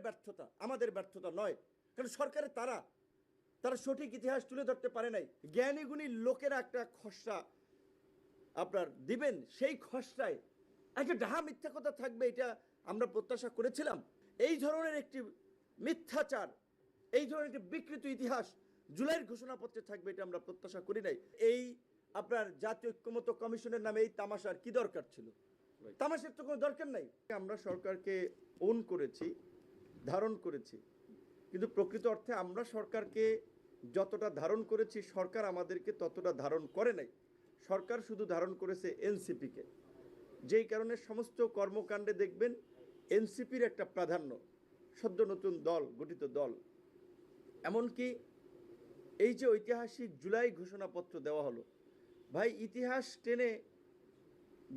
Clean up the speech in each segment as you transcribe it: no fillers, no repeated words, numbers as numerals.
ব্যর্থতা, আমাদের ব্যর্থতা নয়। কারণ সরকারের তারা সঠিক ইতিহাস তুলে ধরতে পারে নাই। জ্ঞানীগুণী লোকেরা একটা খসড়া আপনার দিবেন, সেই খসড়ায় একটা ডাহা মিথ্যা কথা থাকবে, এটা আমরা প্রত্যাশা করেছিলাম? এই ধরনের একটি মিথ্যাচার, এই ধরনের একটি বিকৃত ইতিহাস জুলাইয়ের ঘোষণাপত্রে থাকবে, এটা আমরা প্রত্যাশা করি নাই। এই আপনার জাতীয় ঐক্যমত্য কমিশনের নামে এই তামাশার কি দরকার ছিল? তামাশার তো কোনো দরকার নাই। আমরা সরকারকে ওন করেছি, ধারণ করেছি, কিন্তু প্রকৃত অর্থে আমরা সরকারকে যতটা ধারণ করেছি, সরকার আমাদেরকে ততটা ধারণ করে নাই। সরকার শুধু ধারণ করেছে এনসিপিকে, যেই কারণে সমস্ত কর্মকাণ্ডে দেখবেন এনসিপির একটা প্রাধান্য, সদ্য নতুন দল, গঠিত দল। এমনকি এই যে ঐতিহাসিক জুলাই ঘোষণাপত্র দেওয়া হলো, ভাই ইতিহাস টেনে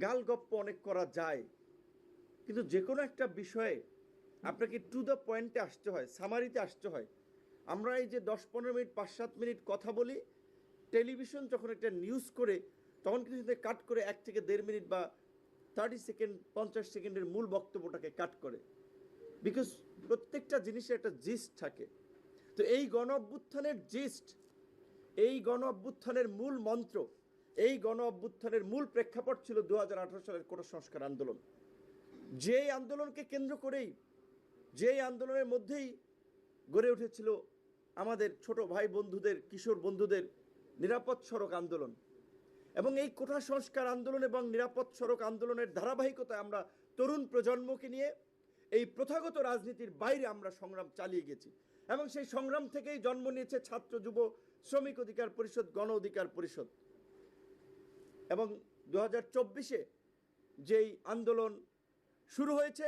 গালগপ্প অনেক করা যায়, কিন্তু যে কোনো একটা বিষয়ে আপনাকে টু দ্য পয়েন্টে আসতে হয়, সামারিতে আসতে হয়। আমরা এই যে 10-15 মিনিট 5-7 মিনিট কথা বলি, টেলিভিশন যখন একটা নিউজ করে তখন কিন্তু কাট করে 1 থেকে 1.5 মিনিট বা 30 সেকেন্ড 50 সেকেন্ডের মূল বক্তব্যটাকে কাট করে, বিকজ প্রত্যেকটা জিনিসের একটা জিস্ট থাকে। তো এই গণ অভ্যুত্থানের জিস্ট, এই গণ অভ্যুত্থানের মূল মন্ত্র, এই গণ অভ্যুত্থানের মূল প্রেক্ষাপট ছিল 2018 সালের কোটা সংস্কার আন্দোলন। যেই আন্দোলনকে কেন্দ্র করেই, যেই আন্দোলনের মধ্যেই গড়ে উঠেছিল আমাদের ছোট ভাই বন্ধুদের, কিশোর বন্ধুদের নিরাপদ সড়ক আন্দোলন। এবং এই কোটা সংস্কার আন্দোলন এবং নিরাপদ সড়ক আন্দোলনের ধারাবাহিকতায় আমরা তরুণ প্রজন্মকে নিয়ে এই প্রথাগত রাজনীতির বাইরে আমরা সংগ্রাম চালিয়ে গেছি। এবং সেই সংগ্রাম থেকেই জন্ম নিয়েছে ছাত্র, যুব, শ্রমিক অধিকার পরিষদ, গণ অধিকার পরিষদ। এবং 2024-এ যেই আন্দোলন শুরু হয়েছে,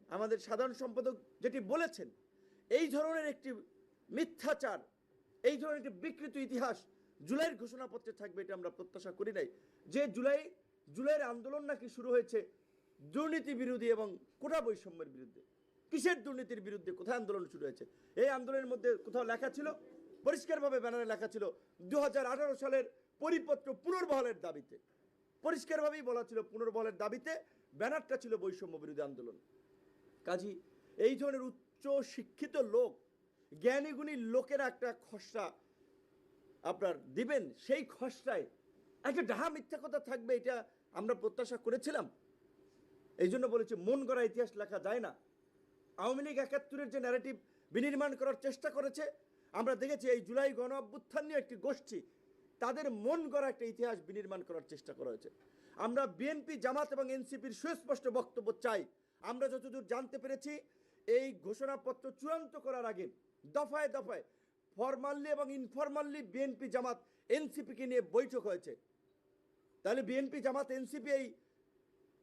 আমাদের সাধারণ সম্পাদক যেটি বলেছেন, এই ধরনের একটি মিথ্যাচার, এই ধরনের একটি বিকৃত ইতিহাস জুলাইয়ের ঘোষণাপত্রে থাকবে, এটা আমরা প্রত্যাশা করি নাই। যে জুলাইয়ের আন্দোলন নাকি শুরু হয়েছে দুর্নীতি বিরোধী এবং কোটা বৈষম্যের বিরুদ্ধে। কিসের দুর্নীতির বিরুদ্ধে? কোথায় আন্দোলন শুরু হয়েছে? এই আন্দোলনের মধ্যে কোথাও লেখা ছিল, পরিষ্কারভাবে ব্যানারে লেখা ছিল 2018 সালের পরিপত্র পুনর্বহালের দাবিতে, পরিষ্কারভাবেই বলা ছিল পুনর্বহালের দাবিতে, ব্যানারটা ছিল বৈষম্য বিরোধী আন্দোলন। কাজী এই ধরনের উচ্চ শিক্ষিত লোক, জ্ঞানীগুণী লোকেরা একটা খসড়া আপনার দিবেন, সেই খসড়ায় একটা ডাহা মিথ্যা কথা থাকবে, এটা আমরা প্রত্যাশা করেছিলাম? এই জন্য বলেছি, মন গড়া ইতিহাস লেখা যায় না। আওয়ামী লীগ 71-এর যে ন্যারেটিভ বিনির্মাণ করার চেষ্টা করেছে, আমরা দেখেছি এই জুলাই গণ অভ্যুত্থান নিয়ে একটি গোষ্ঠী, তাদের মন গড়া একটা ইতিহাস বিনির্মাণ করার চেষ্টা করা হয়েছে। আমরা বিএনপি, জামাত এবং এনসিপির সুস্পষ্ট বক্তব্য চাই। আমরা যতদূর জানতে পেরেছি, এই ঘোষণাপত্র চূড়ান্ত করার আগে দফায় দফায় ফরমালি এবং ইনফরমালি বিএনপি, জামাত, এনসিপিকে নিয়ে বৈঠক হয়েছে। তাহলে বিএনপি, জামাত, এনসিপি এই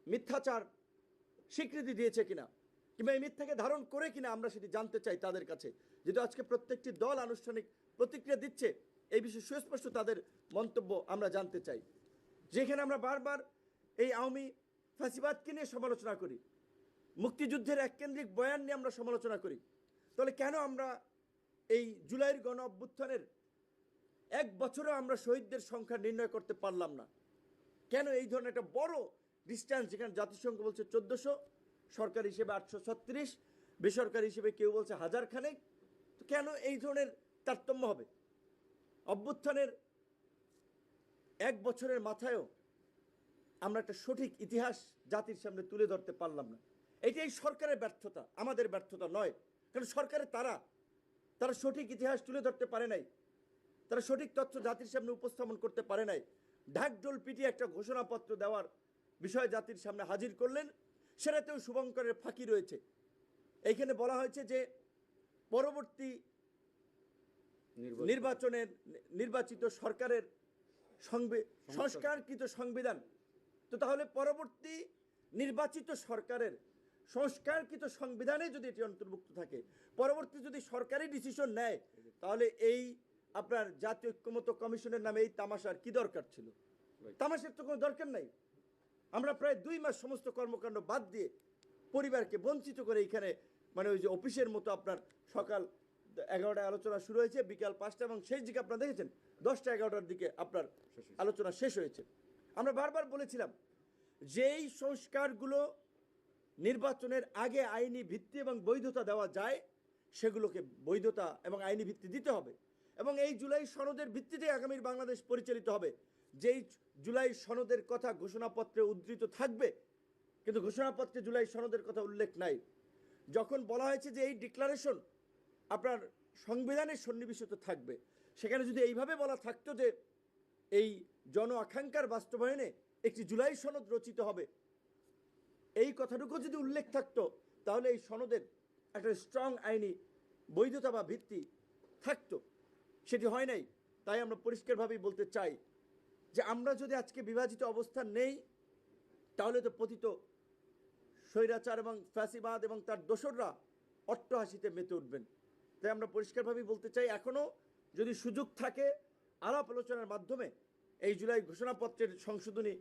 মিথ্যাচার স্বীকৃতি দিয়েছে কিনা, কিংবা এই মিথ্যাকে ধারণ করে কিনা, আমরা সেটি জানতে চাই তাদের কাছে। যেহেতু আজকে প্রত্যেকটি দল আনুষ্ঠানিক প্রতিক্রিয়া দিচ্ছে, এই বিষয়ে সুস্পষ্ট তাদের মন্তব্য আমরা জানতে চাই। যেখানে আমরা বারবার এই আওয়ামী ফ্যাসিবাদকে নিয়ে সমালোচনা করি, মুক্তিযুদ্ধের এককেন্দ্রিক বয়ান নিয়ে আমরা সমালোচনা করি, তাহলে কেন আমরা এই জুলাইয়ের গণ অভ্যুত্থানের 1 বছরে আমরা শহীদদের সংখ্যা নির্ণয় করতে পারলাম না? কেন এই ধরনের একটা বড় ডিস্ট্যান্স, যেখানে জাতিসংঘ বলছে 1400, সরকারি হিসেবে 836, বেসরকারি হিসেবে কেউ বলছে 1000 খানেক, তো কেন এই ধরনের তারতম্য হবে? অভ্যুত্থানের 1 বছরের মাথায়ও আমরা একটা সঠিক ইতিহাস জাতির সামনে তুলে ধরতে পারলাম না। এটাই সরকারের ব্যর্থতা, আমাদের ব্যর্থতা নয়। কারণ সরকারের তারা সঠিক ইতিহাস তুলে ধরতে পারে নাই, তারা সঠিক তথ্য জাতির সামনে উপস্থাপন করতে পারে নাই। ঢাকঢোল পিটিয়ে একটা ঘোষণাপত্র দেওয়ার বিষয় জাতির সামনে হাজির করলেন, সেটাতেও শুভঙ্করের ফাঁকি রয়েছে। এইখানে বলা হয়েছে যে পরবর্তী নির্বাচনের নির্বাচিত সরকারের সংস্কারকৃত সংবিধান, তো তাহলে পরবর্তী নির্বাচিত সরকারের সংস্কারকৃত সংবিধানে যদি এটি অন্তর্ভুক্ত থাকে, পরবর্তী যদি সরকারি ডিসিশন নেয়, তাহলে এই আপনার জাতীয় ঐক্যমত্য কমিশনের নামে এই তামাশার কি দরকার ছিল? তামাশার তো কোনো দরকার নাই। আমরা প্রায় 2 মাস সমস্ত কর্মকাণ্ড বাদ দিয়ে পরিবারকে বঞ্চিত করে এইখানে, মানে ওই যে অফিসের মতো, আপনার সকাল 11টায় আলোচনা শুরু হয়েছে, বিকাল 5টা, এবং শেষ দিকে আপনারা দেখেছেন 10টা 11টার দিকে আপনার আলোচনা শেষ হয়েছে। আমরা বারবার বলেছিলাম যেই সংস্কারগুলো নির্বাচনের আগে আইনি ভিত্তি এবং বৈধতা দেওয়া যায়, সেগুলোকে বৈধতা এবং আইনি ভিত্তি দিতে হবে। এবং এই জুলাই সনদের ভিত্তিতে আগামীর বাংলাদেশ পরিচালিত হবে। যেই জুলাই সনদের কথা ঘোষণাপত্রে উদ্ধৃত থাকবে, কিন্তু ঘোষণাপত্রে জুলাই সনদের কথা উল্লেখ নাই। যখন বলা হয়েছে যে এই ডিক্লারেশন আপনার সংবিধানে সন্নিবেশিত থাকবে, সেখানে যদি এইভাবে বলা থাকতো যে এই জন আকাঙ্ক্ষার বাস্তবায়নে একটি জুলাই সনদ রচিত হবে, এই কথাটুকু যদি উল্লেখ থাকতো, তাহলে এই সনদের একটা স্ট্রং আইনি বৈধতা বা ভিত্তি থাকতো। সেটি হয় নাই। তাই আমরা পরিষ্কারভাবেই বলতে চাই যে আমরা যদি আজকে বিভাজিত অবস্থান নেই, তাহলে তো পতিত স্বৈরাচার এবং ফ্যাসিবাদ এবং তার দোসররা অট্টহাসিতে মেতে উঠবেন। তাই আমরা পরিষ্কারভাবেই বলতে চাই, এখনও যদি সুযোগ থাকে আলাপ আলোচনার মাধ্যমে এই জুলাই ঘোষণাপত্রের সংশোধনী